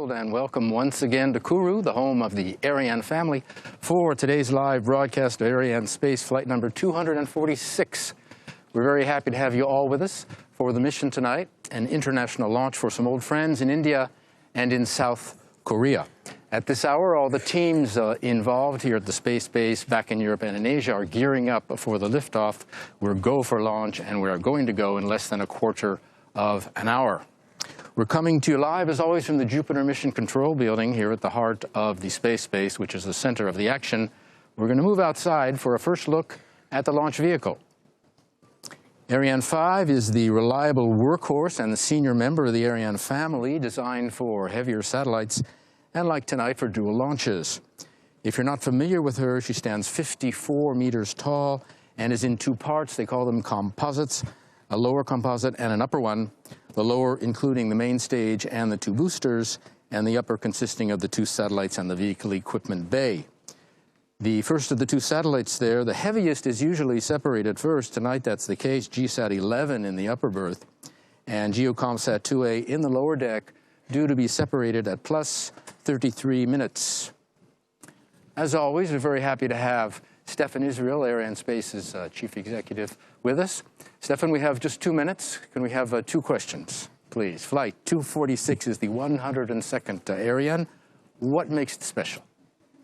world, and welcome once again to Kourou, the home of the Ariane family, for today's live broadcast of Arianespace flight number 246. We're very happy to have you all with us for the mission tonight, an international launch for some old friends in India and in South Korea. At this hour, all the teams involved here at the space base back in Europe and in Asia are gearing up for the liftoff. We're go for launch, and we are going to go in less than a quarter of an hour. We're coming to you live, as always, from the Jupiter Mission Control Building here at the heart of the space base, which is the center of the action. We're going to move outside for a first look at the launch vehicle. Ariane 5 is the reliable workhorse and the senior member of the Ariane family, designed for heavier satellites and, like tonight, for dual launches. If you're not familiar with her, she stands 54 meters tall and is in two parts. They call them composites, a lower composite and an upper one. The lower including the main stage and the two boosters, and the upper consisting of the two satellites and the vehicle equipment bay. The first of the two satellites there, the heaviest, is usually separated first. Tonight that's the case, GSAT-11 in the upper berth, and GEO-KOMPSAT-2A in the lower deck, due to be separated at plus 33 minutes. As always, we're very happy to have Stefan Israel, Arianespace's chief executive, with us. Stefan, we have just 2 minutes. Can we have two questions, please? Flight 246 is the 102nd Ariane. What makes it special?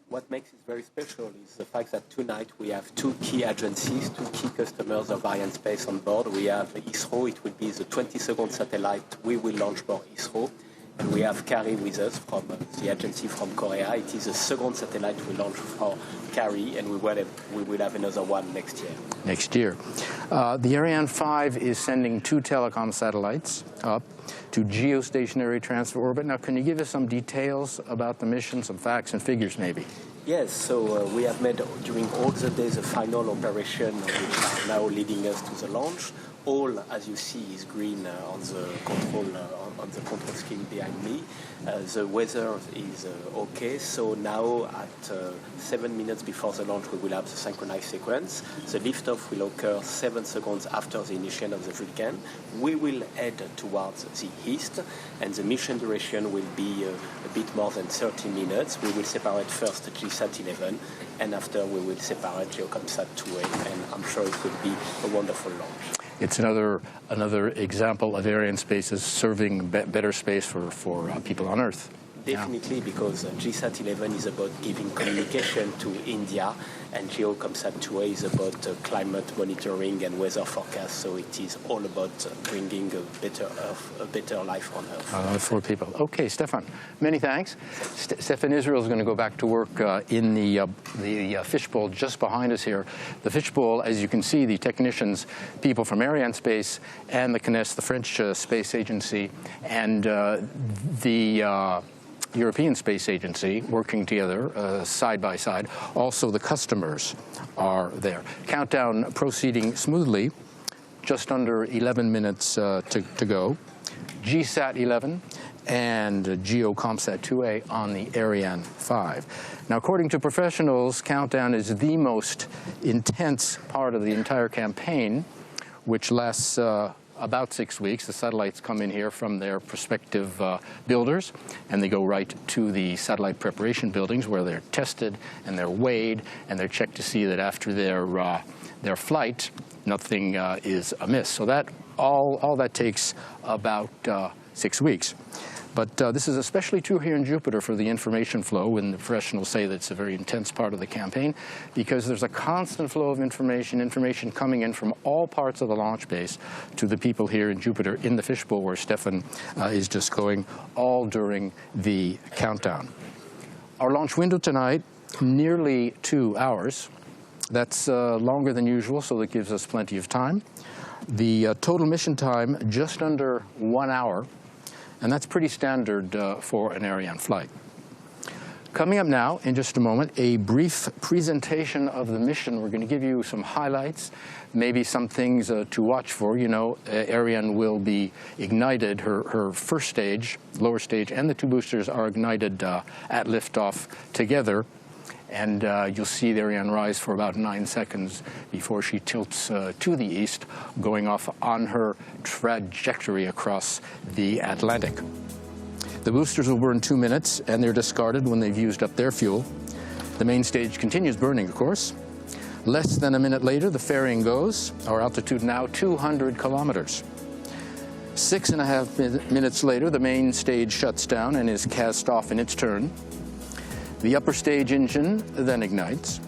What makes it very special is the fact that tonight we have two key agencies, two key customers of Arianespace on board. We have ISRO. It will be the 22nd satellite we will launch for ISRO. And we have KARI with us from the agency from Korea. It is the second satellite we launch for KARI, and we will have another one next year. Next year. The Ariane 5 is sending two telecom satellites up to geostationary transfer orbit. Now, can you give us some details about the mission, some facts and figures maybe? Yes, so we have made during all the days a final operation which are now leading us to the launch. All, as you see, is green on the control scheme behind me. The weather is okay, so now at 7 minutes before the launch we will have the synchronized sequence. The liftoff will occur 7 seconds after the initiation of the Vulcan. We will head towards the east, and the mission duration will be a bit more than 30 minutes. We will separate first GSAT-11, and after we will separate GEO-KOMPSAT-2A, and I'm sure it will be a wonderful launch. It's another example of Arianespace as serving better space for people on Earth. Definitely, yeah. Because GSAT-11 is about giving communication to India, and GEO-KOMPSAT-2A is about climate monitoring and weather forecast. So it is all about bringing a better Earth, a better life on Earth. For people. Okay, Stefan, many thanks. Stefan Israel is going to go back to work in the fishbowl just behind us here. The fishbowl, as you can see, the technicians, people from Arianespace and the CNES, the French Space Agency, and the European Space Agency working together side by side. Also, the customers are there. Countdown proceeding smoothly. Just under 11 minutes to go. GSAT-11 and GEO-KOMPSAT-2A on the Ariane 5. Now, according to professionals, countdown is the most intense part of the entire campaign, which lasts about 6 weeks. The satellites come in here from their prospective builders, and they go right to the satellite preparation buildings where they're tested and they're weighed and they're checked to see that after their flight, nothing is amiss. So that all that takes about 6 weeks. But this is especially true here in Jupiter for the information flow, when the professionals say that it's a very intense part of the campaign, because there's a constant flow of information coming in from all parts of the launch base to the people here in Jupiter in the fishbowl where Stefan is just going, all during the countdown. Our launch window tonight, nearly 2 hours. That's longer than usual, so that gives us plenty of time. The total mission time, just under 1 hour. And that's pretty standard for an Ariane flight. Coming up now, in just a moment, a brief presentation of the mission. We're going to give you some highlights, maybe some things to watch for. You know, Ariane will be ignited, her first stage, lower stage, and the two boosters are ignited at liftoff together. And you'll see the Ariane rise for about 9 seconds before she tilts to the east, going off on her trajectory across the Atlantic. The boosters will burn 2 minutes, and they're discarded when they've used up their fuel. The main stage continues burning, of course. Less than a minute later, the fairing goes. Our altitude now 200 kilometers. 6.5 minutes later, the main stage shuts down and is cast off in its turn. The upper stage engine then ignites.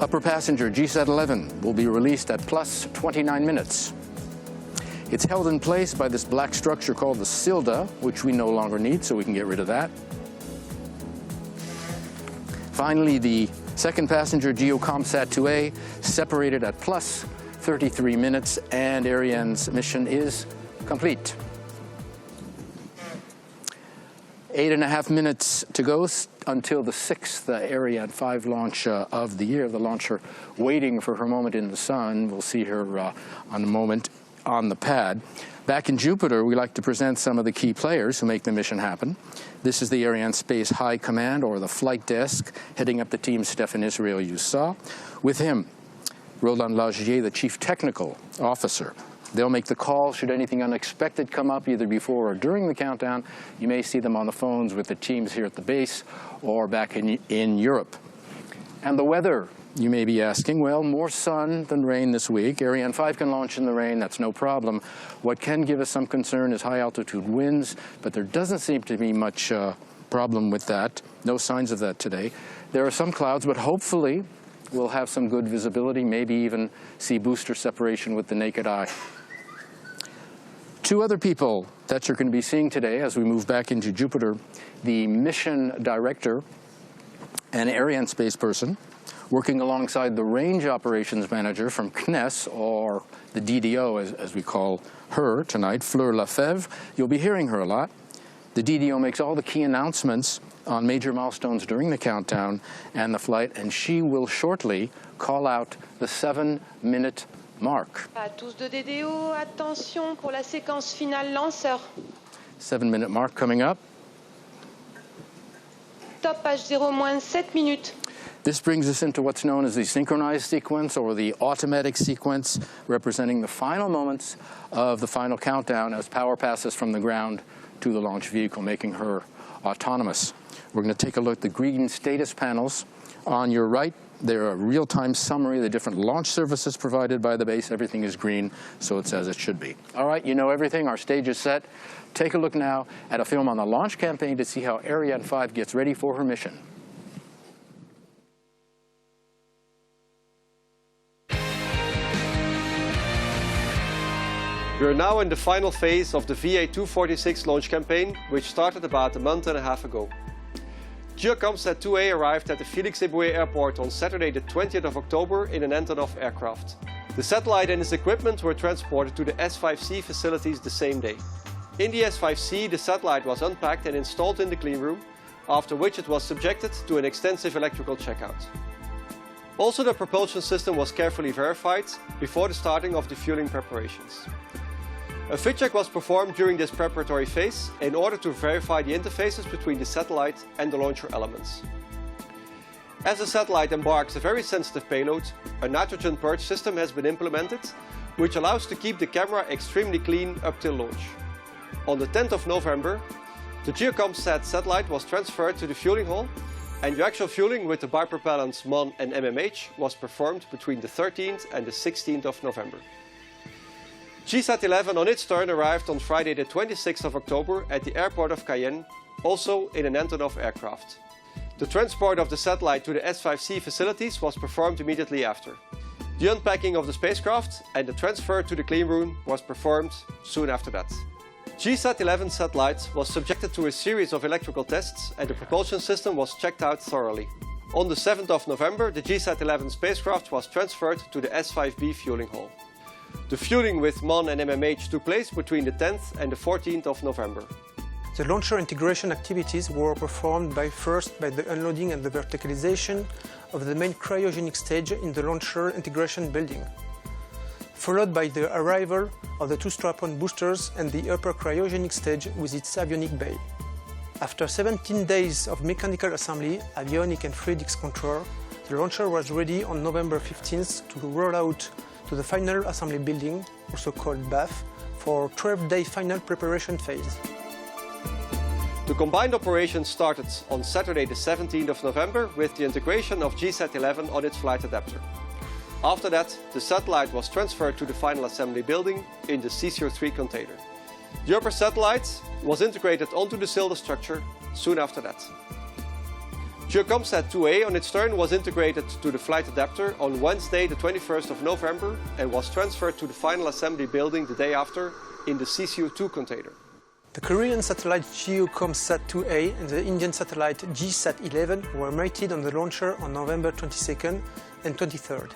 Upper passenger GSAT-11 will be released at plus 29 minutes. It's held in place by this black structure called the Silda, which we no longer need, so we can get rid of that. Finally, the second passenger, GEO-KOMPSAT-2A, separated at plus 33 minutes, and Ariane's mission is complete. 8.5 minutes to go until the 6th Ariane 5 launch of the year. The launcher waiting for her moment in the sun. We'll see her on a moment on the pad. Back in Jupiter, we like to present some of the key players who make the mission happen. This is the Arianespace High Command, or the flight desk, heading up the team Stéphane Israël you saw. With him, Roland Lagier, the Chief Technical Officer. They'll make the call should anything unexpected come up, either before or during the countdown. You may see them on the phones with the teams here at the base or back in Europe. And the weather, you may be asking, well, more sun than rain this week. Ariane 5 can launch in the rain, that's no problem. What can give us some concern is high altitude winds, but there doesn't seem to be much problem with that. No signs of that today. There are some clouds, but hopefully we'll have some good visibility, maybe even see booster separation with the naked eye. Two other people that you're going to be seeing today as we move back into Jupiter, the mission director, an Arianespace person, working alongside the range operations manager from CNES, or the DDO as we call her tonight, Fleur Lefebvre. You'll be hearing her a lot. The DDO makes all the key announcements on major milestones during the countdown and the flight, and she will shortly call out the 7-minute mark. À tous de DDO, attention pour la séquence finale lanceur. 7-minute mark coming up. Top H0 moins 7 minutes. This brings us into what's known as the synchronized sequence, or the automatic sequence, representing the final moments of the final countdown as power passes from the ground to the launch vehicle, making her autonomous. We're going to take a look at the green status panels on your right. They're a real-time summary of the different launch services provided by the base. Everything is green, so it's as it should be. All right, you know everything. Our stage is set. Take a look now at a film on the launch campaign to see how Ariane 5 gets ready for her mission. We are now in the final phase of the VA246 launch campaign, which started about a month and a half ago. GEO-KOMPSAT-2A arrived at the Félix Éboué Airport on Saturday the 20th of October in an Antonov aircraft. The satellite and its equipment were transported to the S5C facilities the same day. In the S5C, the satellite was unpacked and installed in the clean room, after which it was subjected to an extensive electrical checkout. Also, the propulsion system was carefully verified before the starting of the fueling preparations. A fit check was performed during this preparatory phase in order to verify the interfaces between the satellite and the launcher elements. As the satellite embarks a very sensitive payload, a nitrogen purge system has been implemented, which allows to keep the camera extremely clean up till launch. On the 10th of November, the GEO-KOMPSAT satellite was transferred to the fueling hall, and the actual fueling with the bipropellants MON and MMH was performed between the 13th and the 16th of November. GSAT-11 on its turn arrived on Friday the 26th of October at the airport of Cayenne, also in an Antonov aircraft. The transport of the satellite to the S5C facilities was performed immediately after. The unpacking of the spacecraft and the transfer to the clean room was performed soon after that. GSAT-11 satellite was subjected to a series of electrical tests, and the propulsion system was checked out thoroughly. On the 7th of November, the GSAT-11 spacecraft was transferred to the S5B fueling hall. The fueling with MON and MMH took place between the 10th and the 14th of November. The launcher integration activities were performed first by the unloading and the verticalization of the main cryogenic stage in the launcher integration building, followed by the arrival of the two strap-on boosters and the upper cryogenic stage with its avionic bay. After 17 days of mechanical assembly, avionic and fluidics control, the launcher was ready on November 15th to roll out to the final assembly building, also called BAF, for 12-day final preparation phase. The combined operation started on Saturday the 17th of November with the integration of GSAT-11 on its flight adapter. After that, the satellite was transferred to the final assembly building in the CCO3 container. The upper satellite was integrated onto the cylinder structure soon after that. GEO-KOMPSAT-2A on its turn was integrated to the flight adapter on Wednesday the 21st of November and was transferred to the final assembly building the day after in the CCO2 container. The Korean satellite GEO-KOMPSAT-2A and the Indian satellite GSAT-11 were mated on the launcher on November 22nd and 23rd.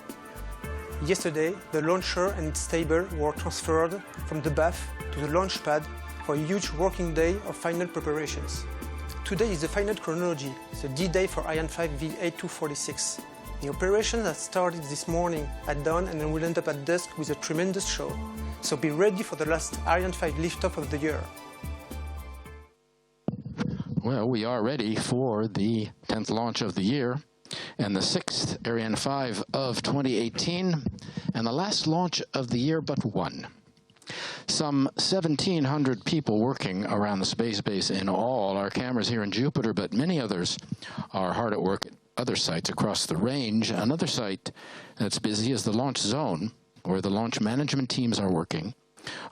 Yesterday, the launcher and its stable were transferred from the BAF to the launch pad for a huge working day of final preparations. Today is the final chronology, the D-Day for Ariane 5 VA246. The operation that started this morning at dawn and will end up at dusk with a tremendous show. So be ready for the last Ariane 5 liftoff of the year. Well, we are ready for the 10th launch of the year and the 6th Ariane 5 of 2018 and the last launch of the year but one. Some 1,700 people working around the space base in all. Our cameras here in Jupiter, but many others are hard at work at other sites across the range. Another site that's busy is the launch zone, where the launch management teams are working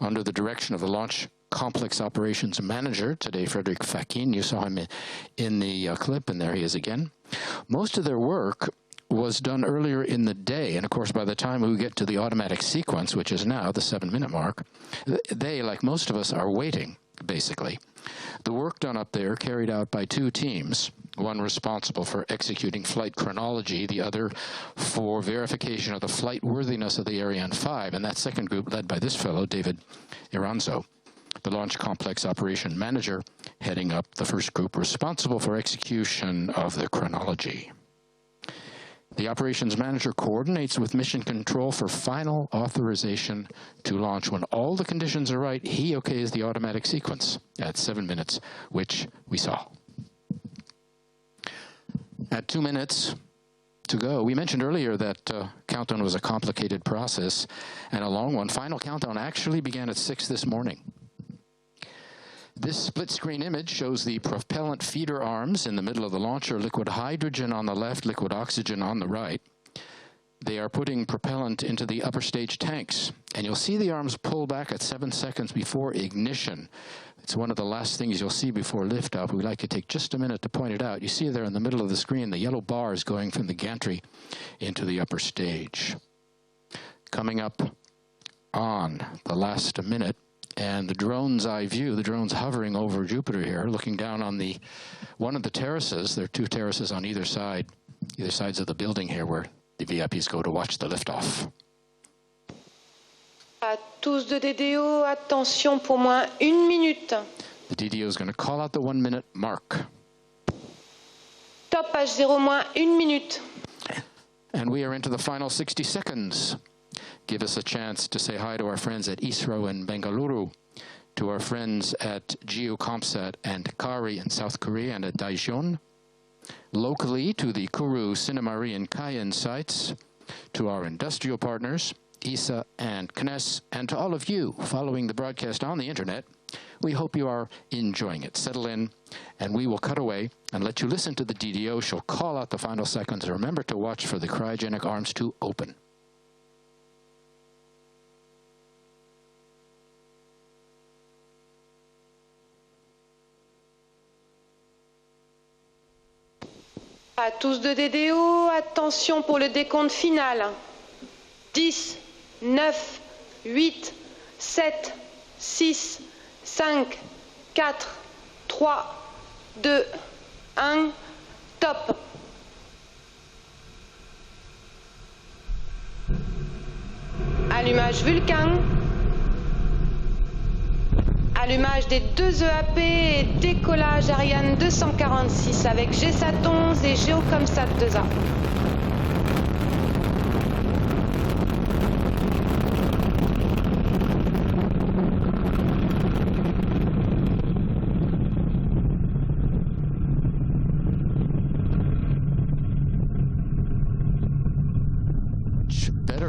under the direction of the Launch Complex Operations Manager, today Frederick Fakin. You saw him in the clip, and there he is again. Most of their work was done earlier in the day, and of course by the time we get to the automatic sequence, which is now the 7-minute mark, they, like most of us, are waiting, basically. The work done up there carried out by two teams, one responsible for executing flight chronology, the other for verification of the flight worthiness of the Ariane 5, and that second group led by this fellow, David Iranzo, the Launch Complex Operation Manager, heading up the first group responsible for execution of the chronology. The Operations Manager coordinates with Mission Control for final authorization to launch. When all the conditions are right, he okays the automatic sequence at 7 minutes, which we saw. At 2 minutes to go, we mentioned earlier that countdown was a complicated process and a long one. Final countdown actually began at 6 this morning. This split-screen image shows the propellant feeder arms in the middle of the launcher, liquid hydrogen on the left, liquid oxygen on the right. They are putting propellant into the upper stage tanks, and you'll see the arms pull back at 7 seconds before ignition. It's one of the last things you'll see before liftoff. We'd like to take just a minute to point it out. You see there in the middle of the screen the yellow bars going from the gantry into the upper stage. Coming up on the last minute, and the drone's eye view, the drone's hovering over Jupiter here, looking down on one of the terraces. There are two terraces on either sides of the building here where the VIPs go to watch the liftoff. À tous de DDO, attention pour moins 1 minute. The DDO is going to call out the 1 minute mark. Top H0 moins 1 minute. And we are into the final 60 seconds. Give us a chance to say hi to our friends at ISRO in Bengaluru, to our friends at GEO-KOMPSAT and KARI in South Korea and at Daejeon, locally to the Kourou, Sinnamary and Cayenne sites, to our industrial partners, ESA and CNES, and to all of you following the broadcast on the internet. We hope you are enjoying it. Settle in, and we will cut away and let you listen to the DDO. She'll call out the final seconds. Remember to watch for the cryogenic arms to open. À tous de DDO, attention pour le décompte final. 10, 9, 8, 7, 6, 5, 4, 3, 2, 1, top. Allumage Vulcain. Allumage des deux EAP et décollage Ariane 246 avec GSAT-11 et GEO-KOMPSAT-2A.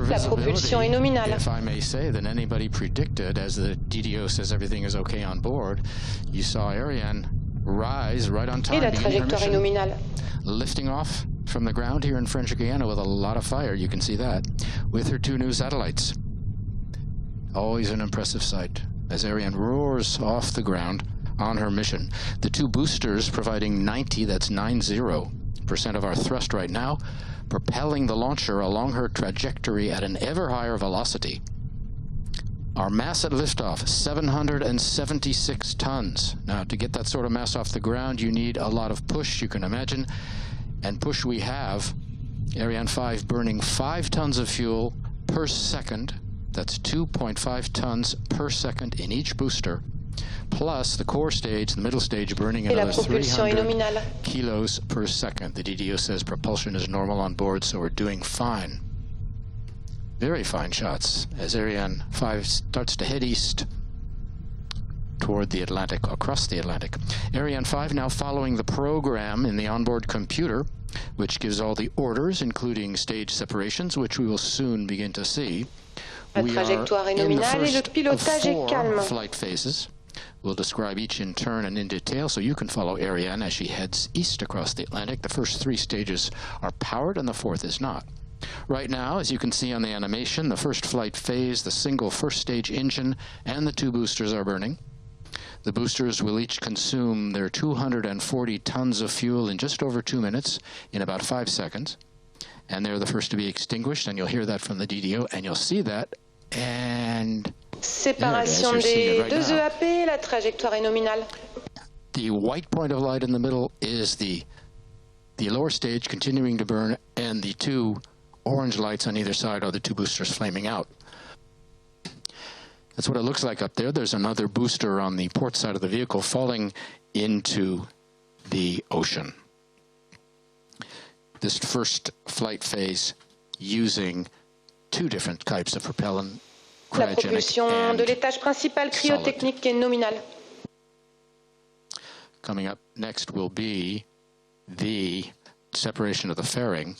La propulsion est nominale. If I may say, than anybody predicted, as the DDO says everything is okay on board. You saw Ariane rise right on time. Et la beginning her trajectoire est mission. nominale. Lifting off from the ground here in French Guiana with a lot of fire, you can see that, with her 2 new satellites. Always an impressive sight as Ariane roars off the ground on her mission. The 2 boosters providing 90% of our thrust right now, propelling the launcher along her trajectory at an ever higher velocity. Our mass at liftoff, 776 tons. Now, to get that sort of mass off the ground, you need a lot of push, you can imagine. And push we have. Ariane 5 burning 5 tons of fuel per second. That's 2.5 tons per second in each booster. Plus the core stage, the middle stage, burning another 300 kilos per second. The DDO says propulsion is normal on board, so we're doing fine. Very fine shots as Ariane 5 starts to head east toward the Atlantic, across the Atlantic. Ariane 5 now following the program in the onboard computer, which gives all the orders, including stage separations, which we will soon begin to see. La trajectoire est nominale et le pilotage est calme. Flight phases. We'll describe each in turn and in detail so you can follow Ariane as she heads east across the Atlantic. The first 3 stages are powered and the 4th is not. Right now, as you can see on the animation, the first flight phase, the single first stage engine, and the 2 boosters are burning. The boosters will each consume their 240 tons of fuel in just over 2 minutes, in about 5 seconds. And they're the first to be extinguished, and you'll hear that from the DDO, and you'll see that, and séparation des 2 EAP, la trajectoire est nominale. The white point of light in the middle is the lower stage continuing to burn, and the 2 orange lights on either side are the 2 boosters flaming out. That's what it looks like up there. There's another booster on the port side of the vehicle falling into the ocean. This first flight phase using 2 different types of propellant, La propulsion de l'étage principal cryotechnique est nominale. Coming up next will be the separation of the fairing.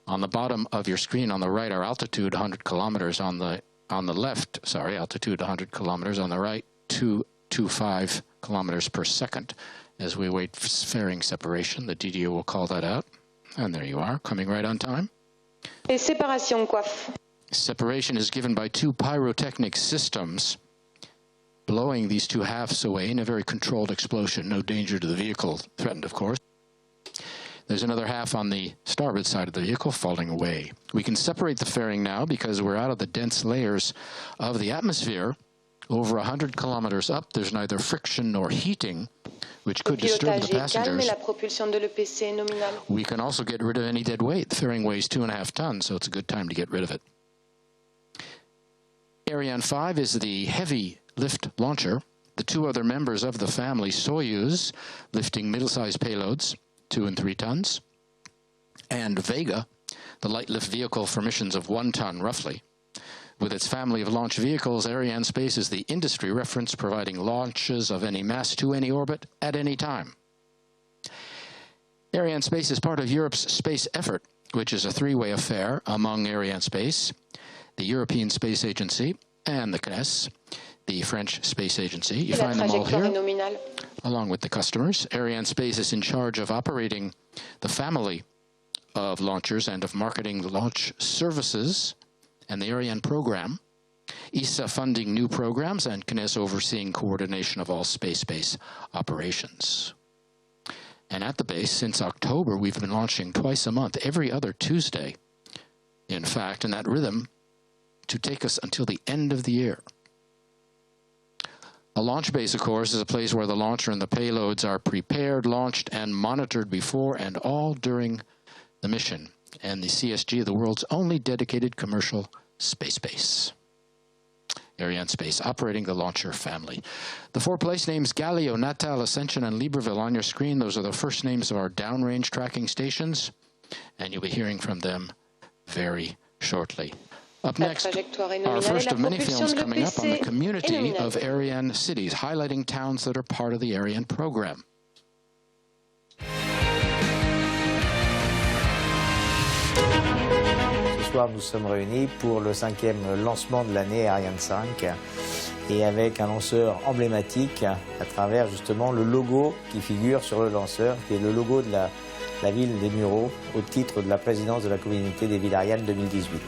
On the bottom of your screen on the right, our altitude 100 kilometers. On the left, altitude 100 kilometers. On the right, 225 kilometers per second. As we wait for fairing separation, the DDO will call that out. And there you are, coming right on time. Et séparation coiffe. Separation is given by 2 pyrotechnic systems, blowing these 2 halves away in a very controlled explosion. No danger to the vehicle threatened, of course. There's another half on the starboard side of the vehicle falling away. We can separate the fairing now because we're out of the dense layers of the atmosphere. Over 100 kilometers up, there's neither friction nor heating, which could disturb the passengers. We can also get rid of any dead weight. The fairing weighs 2.5 tons, so it's a good time to get rid of it. Ariane 5 is the heavy lift launcher. The 2 other members of the family, Soyuz, lifting middle-sized payloads, 2 and 3 tons, and Vega, the light lift vehicle for missions of 1 ton, roughly. With its family of launch vehicles, Arianespace is the industry reference providing launches of any mass to any orbit at any time. Arianespace is part of Europe's space effort, which is a 3-way affair among Arianespace, the European Space Agency, and the CNES, the French Space Agency. You find them all here, along with the customers. Arianespace is in charge of operating the family of launchers and of marketing the launch services and the Ariane program, ESA funding new programs, and CNES overseeing coordination of all space-based operations. And at the base, since October, we've been launching twice a month, every other Tuesday, in fact, in that rhythm, to take us until the end of the year. A launch base, of course, is a place where the launcher and the payloads are prepared, launched, and monitored before and all during the mission. And the CSG, the world's only dedicated commercial space base. Arianespace, operating the launcher family. The 4 place names, Galileo, Natal, Ascension, and Libreville on your screen. Those are the first names of our downrange tracking stations, and you'll be hearing from them very shortly. Up next, our first of many films coming up on the community of Ariane cities, highlighting towns that are part of the Ariane program. Ce soir, nous sommes réunis pour le 5e lancement de l'année Ariane 5. et avec un lanceur emblématique à travers justement le logo qui figure sur le lanceur, qui est le logo de la ville des Mureaux au titre de la présidence de la communauté des villes Ariane 2018.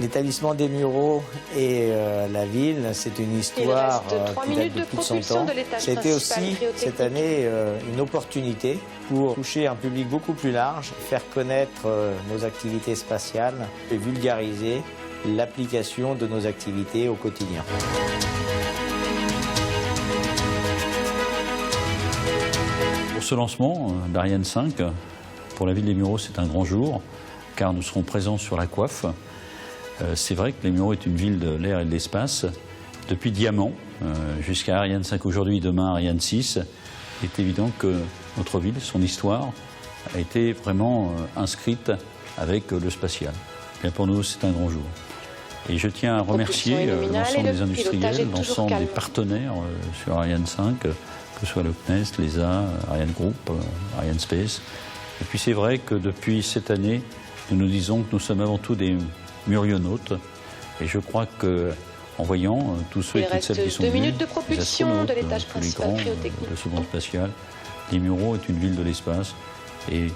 L'établissement des Mureaux et la ville, c'est une histoire qui date de plus de 100 ans. C'était aussi cette année une opportunité pour toucher un public beaucoup plus large, faire connaître nos activités spatiales et vulgariser l'application de nos activités au quotidien. Pour ce lancement d'Ariane 5, pour la ville des Mureaux, c'est un grand jour, car nous serons présents sur la coiffe. C'est vrai que les Mureaux est une ville de l'air et de l'espace. Depuis Diamant jusqu'à Ariane 5 aujourd'hui, demain Ariane 6, il est évident que notre ville, son histoire, a été vraiment inscrite avec le spatial. Et pour nous, c'est un grand jour. Et je tiens à remercier l'ensemble des industriels, l'ensemble des partenaires sur Ariane 5, que ce soit le CNES, l'ESA, Ariane Group, Arianespace. Et puis c'est vrai que depuis cette année, nous nous disons que nous sommes avant tout des murionautes. Et je crois qu'en voyant tous ceux et toutes celles qui sont venus, les astronautes, tous les grands de la seconde spatiale, les Mureaux est une ville de l'espace. Et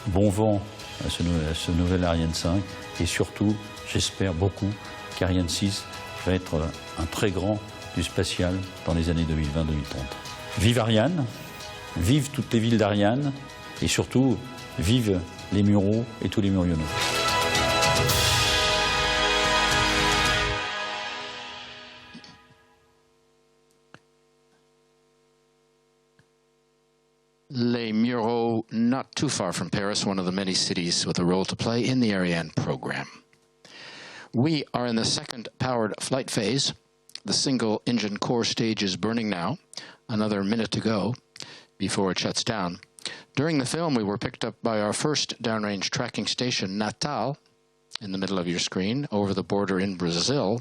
bon vent à ce nouvel Ariane 5. Et surtout, j'espère beaucoup qu'Ariane 6 va être un très grand du spatial dans les années 2020-2030. Vive Ariane, vive toutes les villes d'Ariane, et surtout, vive les Mureaux et tous les murionautes. Les Mureaux, not too far from Paris, one of the many cities with a role to play in the Ariane program. We are in the second powered flight phase. The single engine core stage is burning now. Another minute to go before it shuts down. During the film, we were picked up by our first downrange tracking station, Natal, in the middle of your screen, over the border in Brazil,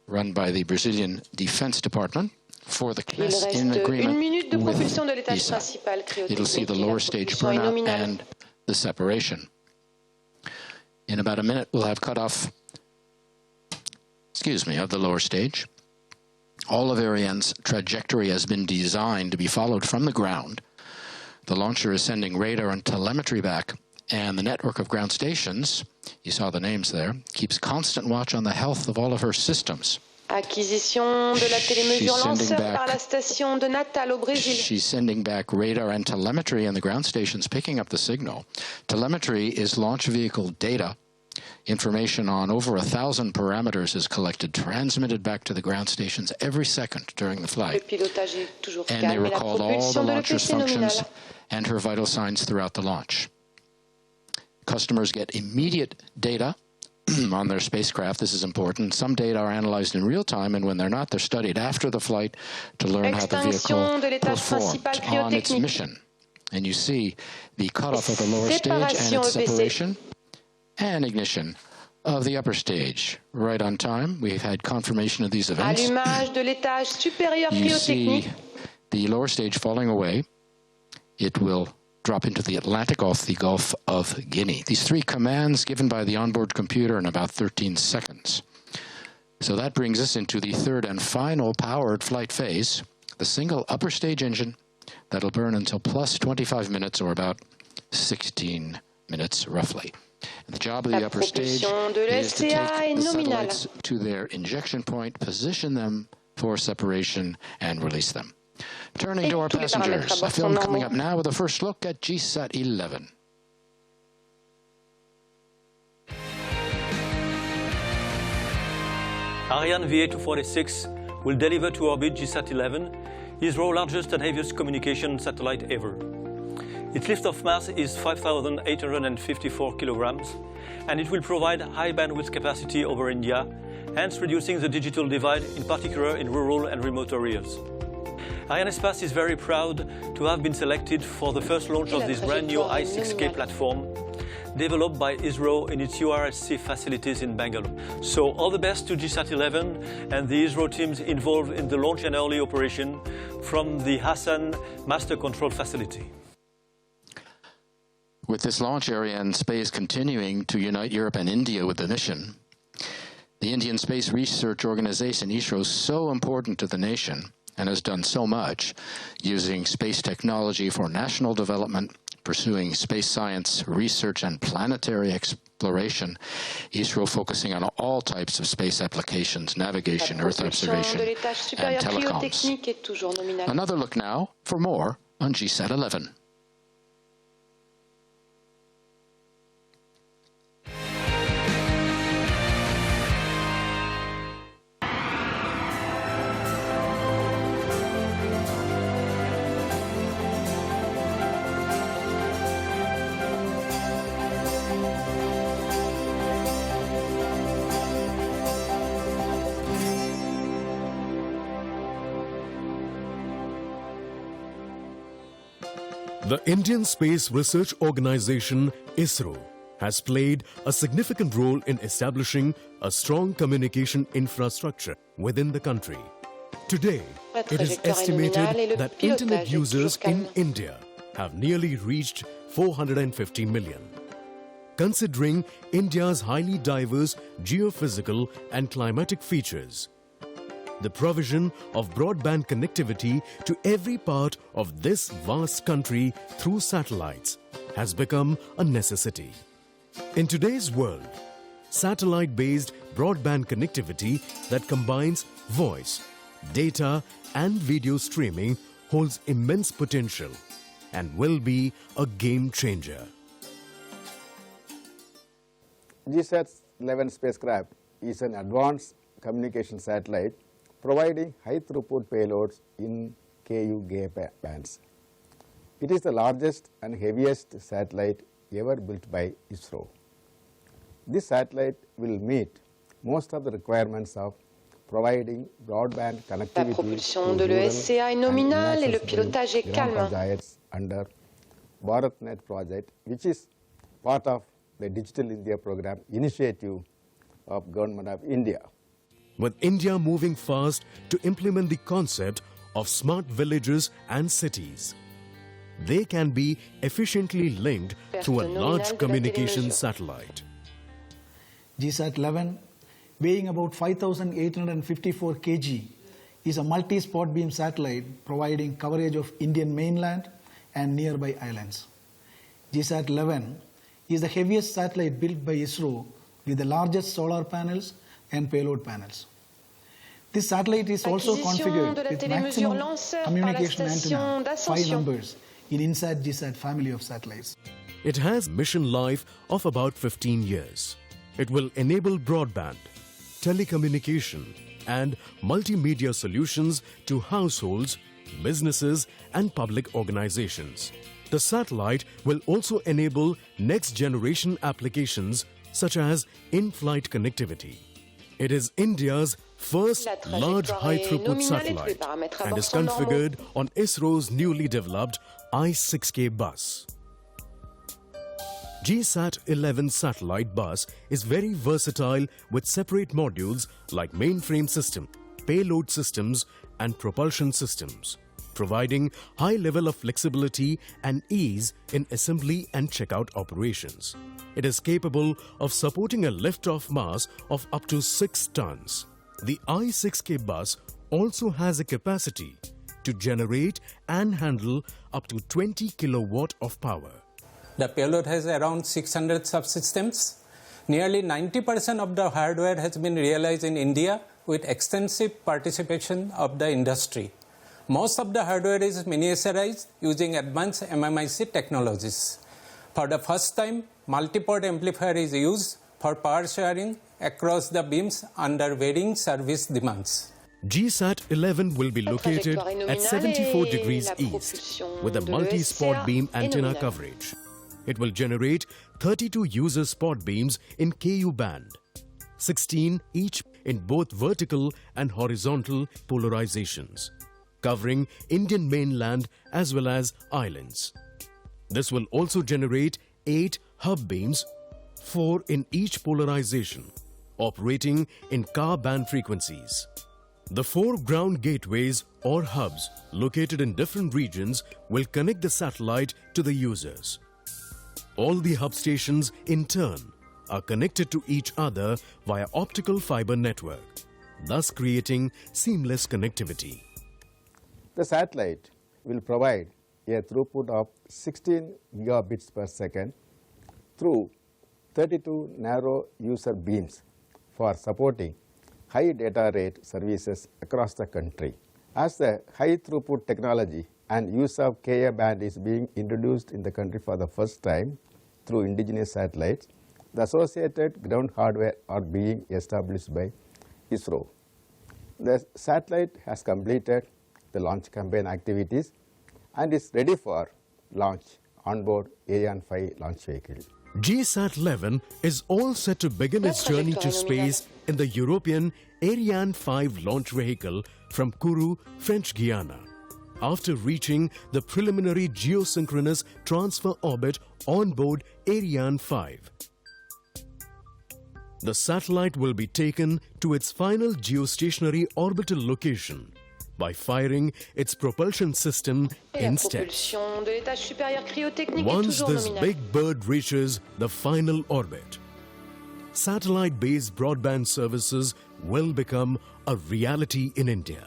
run by the Brazilian Defense Department. For the CNES in agreement with ESA. It'll see the lower stage burnout and the separation. In about a minute, we'll have cutoff, of the lower stage. All of Ariane's trajectory has been designed to be followed from the ground. The launcher is sending radar and telemetry back, and the network of ground stations, you saw the names there, keeps constant watch on the health of all of her systems. Acquisition de la télémesure lanceur par la station de Natal au Brésil. She's sending back radar and telemetry, and the ground station's picking up the signal. Telemetry is launch vehicle data. Information on over 1,000 parameters is collected, transmitted back to the ground stations every second during the flight. And they record all the launcher's functions and her vital signs throughout the launch. Customers get immediate data on their spacecraft. This is important. Some data are analyzed in real time, and when they're not, they're studied after the flight to learn how the vehicle performed on its mission. And you see the cutoff of the lower stage and its separation and ignition of the upper stage. Right on time. We've had confirmation of these events. Allumage de l'étage supérieur cryotechnique. You see the lower stage falling away. It will drop into the Atlantic off the Gulf of Guinea. These three commands given by the onboard computer in about 13 seconds. So that brings us into the third and final powered flight phase, the single upper stage engine that'll burn until plus 25 minutes, or about 16 minutes roughly. And the job of the upper stage is to take the satellites to their injection point, position them for separation, and release them. Turning to our passengers, a film coming up now with a first look at GSAT-11. Ariane VA246 will deliver to orbit GSAT-11, ISRO's largest and heaviest communication satellite ever. Its liftoff mass is 5,854 kilograms, and it will provide high bandwidth capacity over India, hence reducing the digital divide, in particular in rural and remote areas. Arianespace is very proud to have been selected for the first launch of this brand new I6K platform, developed by ISRO in its URSC facilities in Bangalore. So all the best to GSAT-11 and the ISRO teams involved in the launch and early operation from the Hassan Master Control Facility. With this launch, Arianespace continuing to unite Europe and India with the mission. The Indian Space Research Organization, ISRO, is so important to the nation and has done so much using space technology for national development, pursuing space science, research, and planetary exploration. ISRO focusing on all types of space applications, navigation, Earth observation, and telecoms. Another look now for more on GSAT-11. The Indian Space Research Organization, ISRO, has played a significant role in establishing a strong communication infrastructure within the country. Today, it is estimated that internet users in India have nearly reached 450 million. Considering India's highly diverse geophysical and climatic features, the provision of broadband connectivity to every part of this vast country through satellites has become a necessity. In today's world, satellite-based broadband connectivity that combines voice, data and video streaming holds immense potential and will be a game changer. GSAT-11 spacecraft is an advanced communication satellite providing high-throughput payloads in Ku-Ga bands. It is the largest and heaviest satellite ever built by ISRO. This satellite will meet most of the requirements of providing broadband connectivity La propulsion de l'ESCA est nominale et le pilotage est calme. Under BharatNet project, which is part of the Digital India program initiative of Government of India. With India moving fast to implement the concept of smart villages and cities, they can be efficiently linked through a large communication satellite. GSAT-11, weighing about 5,854 kg, is a multi-spot beam satellite providing coverage of Indian mainland and nearby islands. GSAT-11 is the heaviest satellite built by ISRO with the largest solar panels and payload panels. This satellite is also configured with maximum communication antenna, 5 numbers, in INSAT GSAT family of satellites. It has mission life of about 15 years. It will enable broadband, telecommunication and multimedia solutions to households, businesses and public organizations. The satellite will also enable next-generation applications such as in-flight connectivity. It is India's first large high-throughput satellite and is configured on ISRO's newly developed I-6K bus. GSAT-11 satellite bus is very versatile with separate modules like mainframe system, payload systems and propulsion systems, providing high level of flexibility and ease in assembly and checkout operations. It is capable of supporting a liftoff mass of up to 6 tons. The I-6K bus also has a capacity to generate and handle up to 20 kilowatt of power. The payload has around 600 subsystems. Nearly 90% of the hardware has been realized in India with extensive participation of the industry. Most of the hardware is miniaturized using advanced MMIC technologies. For the first time, multi-port amplifier is used for power sharing across the beams under varying service demands. GSAT-11 will be located at 74 degrees east with a multi-spot beam antenna coverage. It will generate 32 user spot beams in Ku band, 16 each in both vertical and horizontal polarizations, covering Indian mainland as well as islands. This will also generate 8 hub beams, 4 in each polarization, operating in Ka band frequencies. The 4 ground gateways or hubs located in different regions will connect the satellite to the users. All the hub stations, in turn, are connected to each other via optical fiber network, thus creating seamless connectivity. The satellite will provide a throughput of 16 gigabits per second through 32 narrow user beams for supporting high data rate services across the country. As the high throughput technology and use of Ka band is being introduced in the country for the first time through indigenous satellites, the associated ground hardware are being established by ISRO. The satellite has completed the launch campaign activities and is ready for launch on board Ariane 5 launch vehicle. GSAT-11 is all set to begin its journey to space in the European Ariane 5 launch vehicle from Kourou, French Guiana, after reaching the preliminary geosynchronous transfer orbit on board Ariane 5. The satellite will be taken to its final geostationary orbital location by firing its propulsion system in steps. Once this big bird reaches the final orbit, satellite-based broadband services will become a reality in India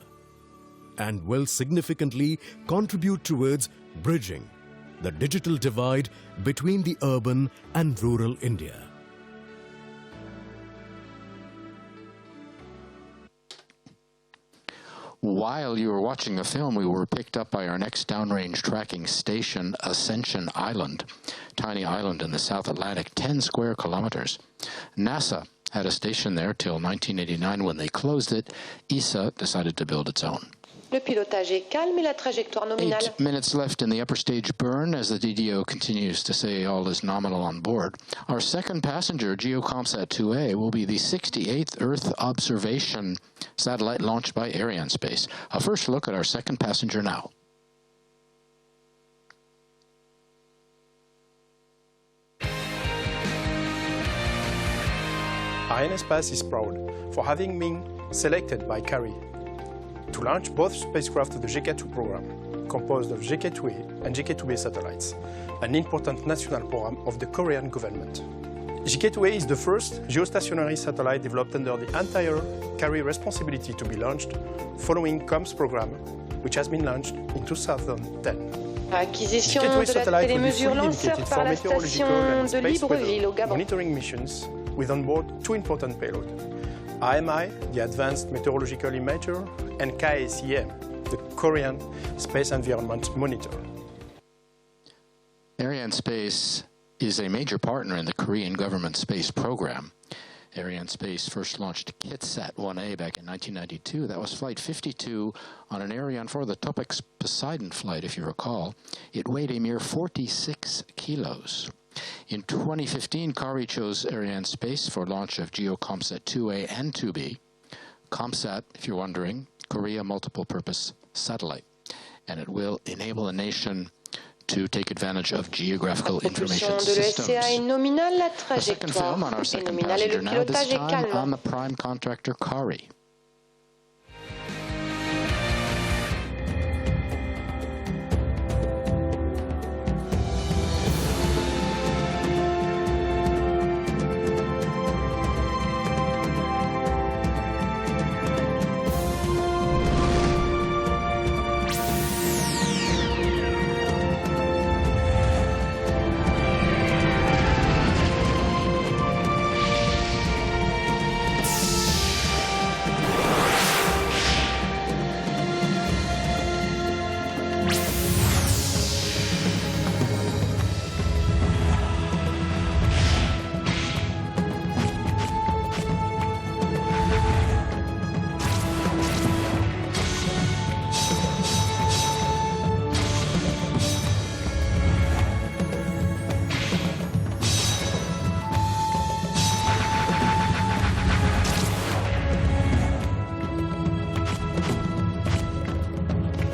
and will significantly contribute towards bridging the digital divide between the urban and rural India. While you were watching the film, we were picked up by our next downrange tracking station, Ascension Island, tiny island in the South Atlantic, 10 square kilometers. NASA had a station there till 1989. When they closed it, ESA decided to build its own. Le pilotage est calme et la trajectoire nominale. 8 minutes left in the upper stage burn as the DDO continues to say all is nominal on board. Our second passenger, GEO-KOMPSAT-2A, will be the 68th Earth observation satellite launched by Arianespace. A first look at our second passenger now. Arianespace is proud for having been selected by KARI to launch both spacecraft of the GK2 program, composed of GK2A and GK2B satellites, an important national program of the Korean government. GK2A is the first geostationary satellite developed under the entire KARI responsibility to be launched following COMPS program, which has been launched in 2010. Acquisition de la télémesure lanceur par la station de Libreville au Gabon. Monitoring missions with on board two important payloads: AMI, the Advanced Meteorological Imager, and KACM, the Korean Space Environment Monitor. Arianespace is a major partner in the Korean government space program. Arianespace first launched GSAT-11 back in 1992. That was Flight 52 on an Ariane 4, the Topex Poseidon flight, if you recall. It weighed a mere 46 kilos. In 2015, KARI chose Arianespace for launch of GEO-KOMPSAT-2A and 2B. KOMPSAT, if you're wondering, Korea Multiple Purpose Satellite. And it will enable a nation to take advantage of geographical information systems. The second film on our second passenger now, this time on the prime contractor KARI.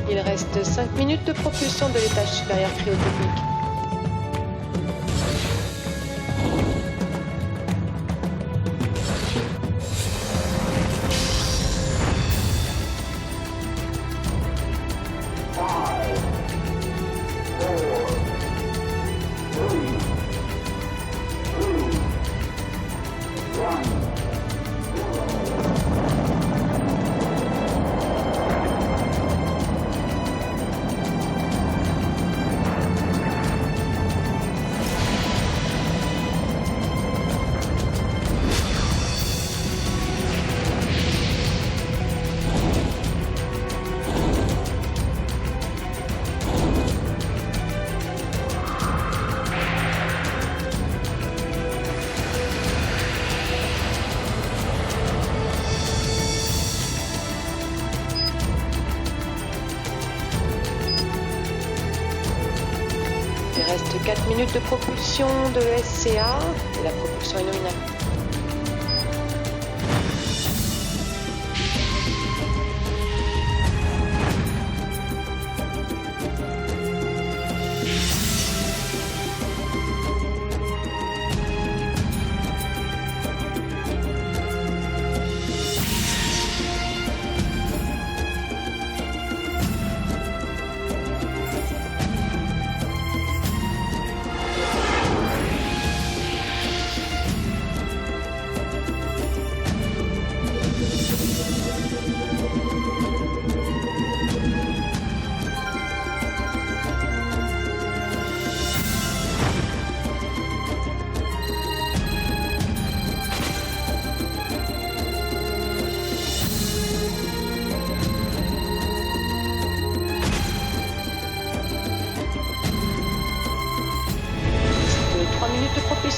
Il reste 5 minutes de propulsion de l'étage supérieur cryotechnique. Il reste 4 minutes de propulsion de l'ESCA et la propulsion est nominale.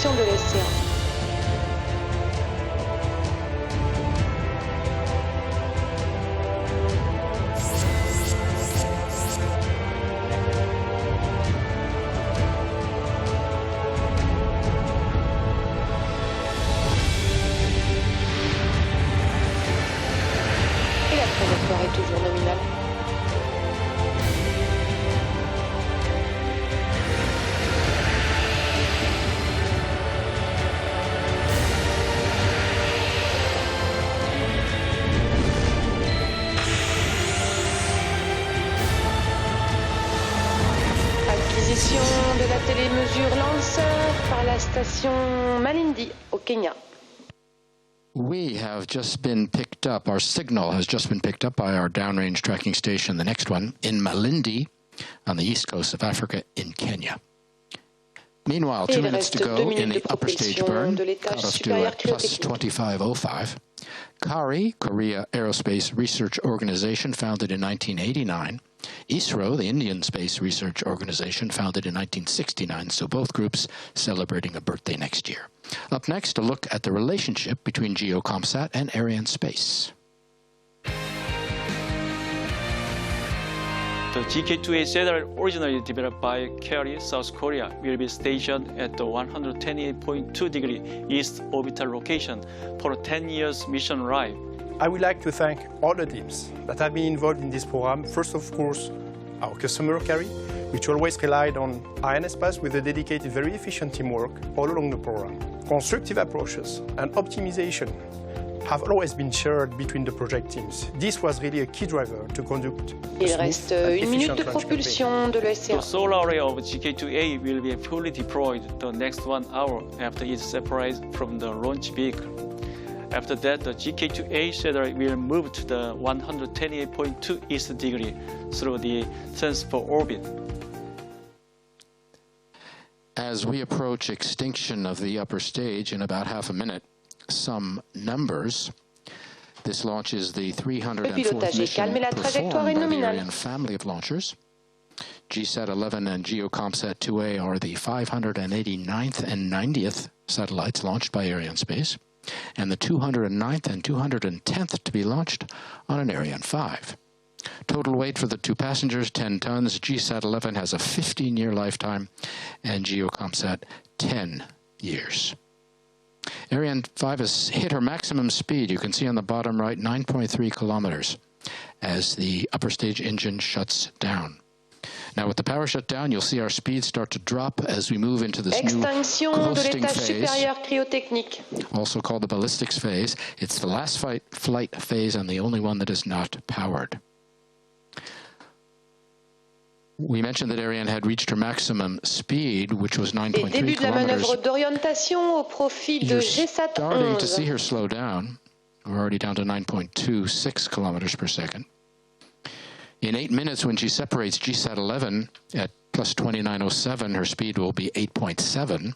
De l'ESCA. Et la trajectoire est toujours nominale. De la télémesure lanceur par la station Malindi au Kenya. We have just been picked up, our signal has just been picked up by our downrange tracking station, the next one, in Malindi on the east coast of Africa in Kenya. Meanwhile, 2 minutes to go in the upper stage burn, cut us to at plus 2505. KARI, Korea Aerospace Research Organization, founded in 1989. ISRO, the Indian Space Research Organization, founded in 1969, so both groups celebrating a birthday next year. Up next, a look at the relationship between GEO-KOMPSAT and Arianespace. The GK-2A satellite, originally developed by KARI, South Korea, will be stationed at the 128.2 degree east orbital location for a 10 years mission life. I would like to thank all the teams that have been involved in this program. First, of course, our customer, KARI, which always relied on Arianespace with a dedicated, very efficient teamwork all along the program. Constructive approaches and optimization have always been shared between the project teams. This was really a key driver to conduct Il reste 1 minute de propulsion de l'ESCA. The solar array of GK-2A will be fully deployed the next 1 hour after it's separated from the launch vehicle. After that, the GK-2A satellite will move to the 128.2 east degree through the transport orbit. As we approach extinction of the upper stage in about half a minute, some numbers. This launches the 304th mission performed by the Ariane family of launchers. GSAT-11 and GEO-KOMPSAT-2A are the 589th and 90th satellites launched by Arianespace, and the 209th and 210th to be launched on an Ariane 5. Total weight for the 2 passengers, 10 tons. GSAT-11 has a 15-year lifetime, and GEO-KOMPSAT, 10 years. Ariane 5 has hit her maximum speed. You can see on the bottom right, 9.3 kilometers as the upper stage engine shuts down. Now with the power shut down, you'll see our speed start to drop as we move into this new coasting phase, also called the ballistics phase. It's the last flight phase and the only one that is not powered. We mentioned that Ariane had reached her maximum speed, which was 9.3 kilometers. You're starting to see her slow down. We're already down to 9.26 kilometers per second. In 8 minutes, when she separates GSAT-11 at plus 2907, her speed will be 8.7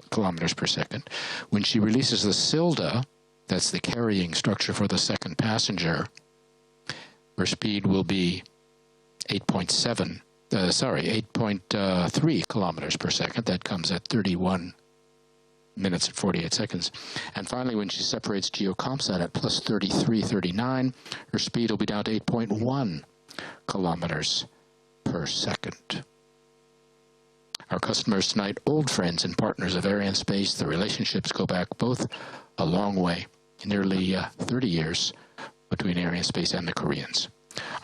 kilometers per second. When she releases the Silda, that's the carrying structure for the second passenger, her speed will be 8.3 kilometers per second. That comes at 31 minutes and 48 seconds. And finally, when she separates GEO-KOMPSAT at plus 3339, her speed will be down to 8.1 kilometers per second. Our customers tonight, old friends and partners of Arianespace. The relationships go back both a long way, nearly 30 years between Arianespace and the Koreans.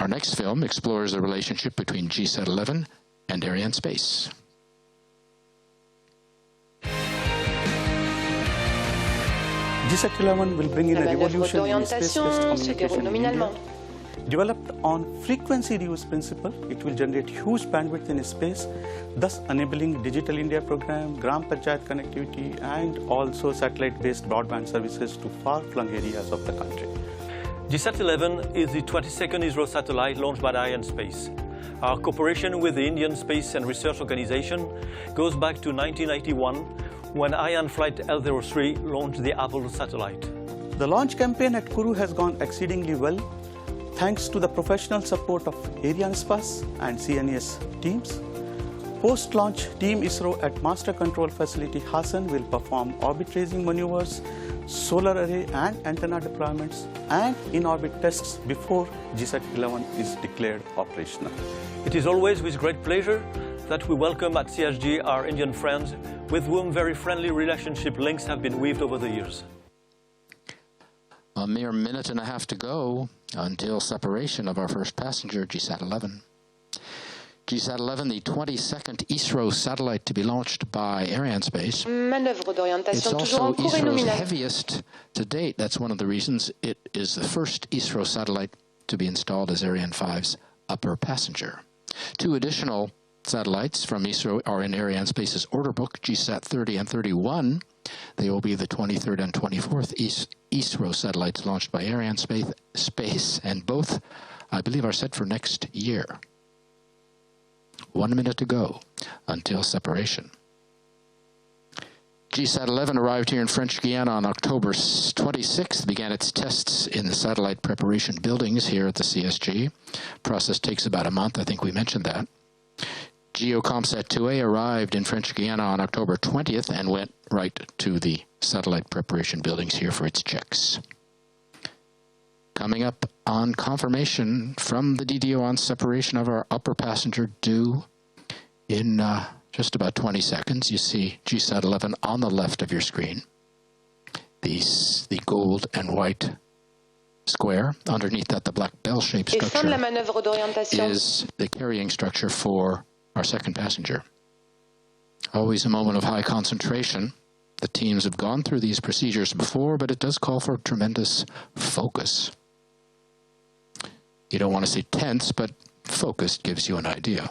Our next film explores the relationship between GSAT-11 and Arianespace. GSAT-11 will bring in a revolution in space-based communication in India. Developed on frequency reuse principle, it will generate huge bandwidth in space, thus enabling Digital India program, Gram Panchayat connectivity, and also satellite-based broadband services to far-flung areas of the country. GSAT-11 is the 22nd ISRO satellite launched by Arianespace. Our cooperation with the Indian Space and Research Organization goes back to 1981, when Ariane Flight L03 launched the Apollo satellite. The launch campaign at Kourou has gone exceedingly well, thanks to the professional support of Arianespace and CNES teams. Post-launch, Team ISRO at Master Control Facility Hassan will perform orbit raising maneuvers, solar array and antenna deployments, and in-orbit tests before GSAT-11 is declared operational. It is always with great pleasure that we welcome at CSG our Indian friends, with whom very friendly relationship links have been weaved over the years. A mere minute and a half to go until separation of our first passenger, GSAT-11. GSAT-11, the 22nd ISRO satellite to be launched by Arianespace. It's also ISRO's heaviest to date. That's one of the reasons it is the first ISRO satellite to be installed as Ariane 5's upper passenger. Two additional satellites from ISRO are in Arianespace's order book, GSAT-30 and 31. They will be the 23rd and 24th ISRO satellites launched by Arianespace, and both, I believe, are set for next year. 1 minute to go until separation. GSAT-11 arrived here in French Guiana on October 26th, began its tests in the satellite preparation buildings here at the CSG. Process takes about a month, I think we mentioned that. GEO-KOMPSAT-2A arrived in French Guiana on October 20th and went right to the satellite preparation buildings here for its checks. Coming up on confirmation from the DDO on separation of our upper passenger due in just about 20 seconds. You see GSAT-11 on the left of your screen. The gold and white square. Underneath that, the black bell-shaped structure is the carrying structure for our second passenger. Always a moment of high concentration. The teams have gone through these procedures before, but it does call for tremendous focus. You don't want to say tense, but focused gives you an idea.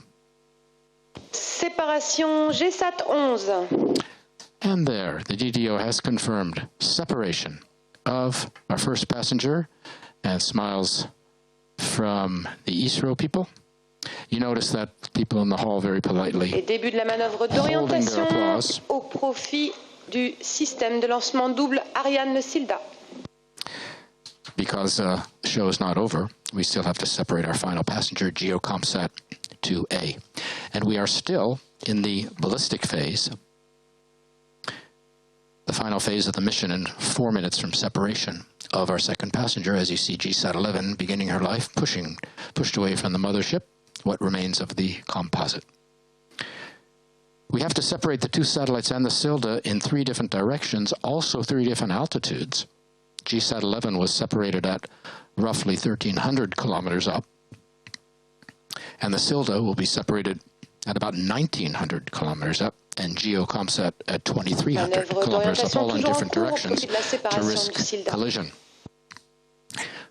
Séparation GSAT-11. And there, the DDO has confirmed separation of our first passenger, and smiles from the ISRO people. You notice that people in the hall very politely Et début de la manœuvre d'orientation au profit du système de lancement double Ariane-Silda. Because the show is not over, we still have to separate our final passenger, GEO-KOMPSAT-2A. And we are still in the ballistic phase, the final phase of the mission, in 4 minutes from separation of our second passenger. As you see GSAT-11 beginning her life, pushed away from the mothership, what remains of the composite. We have to separate the two satellites and the Silda in 3 different directions, also 3 different altitudes. GSAT-11 was separated at roughly 1,300 kilometers up, and the Silda will be separated at about 1,900 kilometers up, and GEO-KOMPSAT at 2,300 kilometers up, all in different directions to risk collision.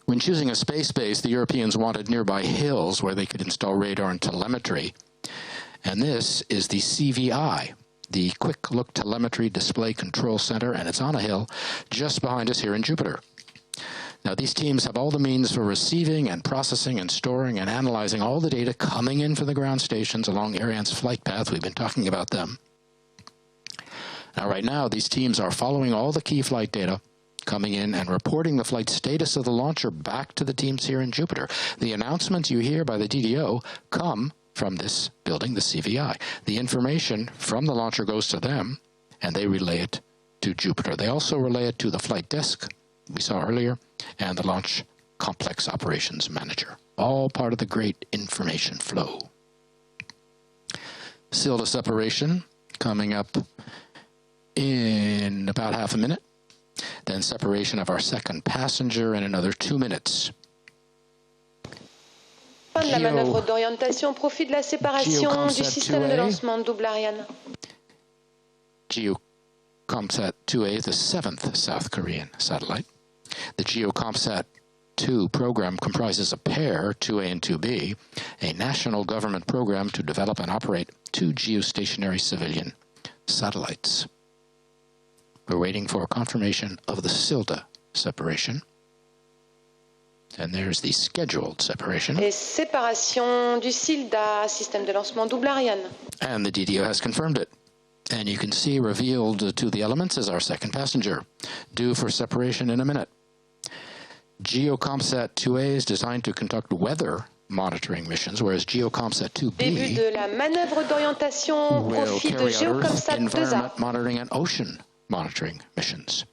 When choosing a space base, the Europeans wanted nearby hills where they could install radar and telemetry, and this is the CVI, the Quick Look Telemetry Display Control Center, and it's on a hill just behind us here in Jupiter. Now, these teams have all the means for receiving and processing and storing and analyzing all the data coming in from the ground stations along Ariane's flight path. We've been talking about them. Now, right now, these teams are following all the key flight data coming in and reporting the flight status of the launcher back to the teams here in Jupiter. The announcements you hear by the DDO come from this building, the CVI. The information from the launcher goes to them, and they relay it to Jupiter. They also relay it to the flight desk we saw earlier, and the Launch Complex Operations Manager. All part of the great information flow. Silda separation coming up in about half a minute. Then separation of our second passenger in another 2 minutes. Fin de la manœuvre d'orientation, profit de la séparation du système de lancement double Ariane. GEO-KOMPSAT-2A, the 7th South Korean satellite. The GEO-KOMPSAT-2 program comprises a pair, 2A and 2B, a national government program to develop and operate 2 geostationary civilian satellites. We're waiting for confirmation of the SILDA separation. And there's the scheduled separation. Et séparation du SILDA, système de lancement double Ariane. And the DDO has confirmed it. And you can see revealed to the elements as our second passenger, due for separation in a minute. GEO-KOMPSAT-2A is designed to conduct weather monitoring missions, whereas GEO-KOMPSAT-2B Début de la manœuvre d'orientation, will profit de carry out Earth GEO-KOMPSAT-2A. environment monitoring and ocean monitoring missions.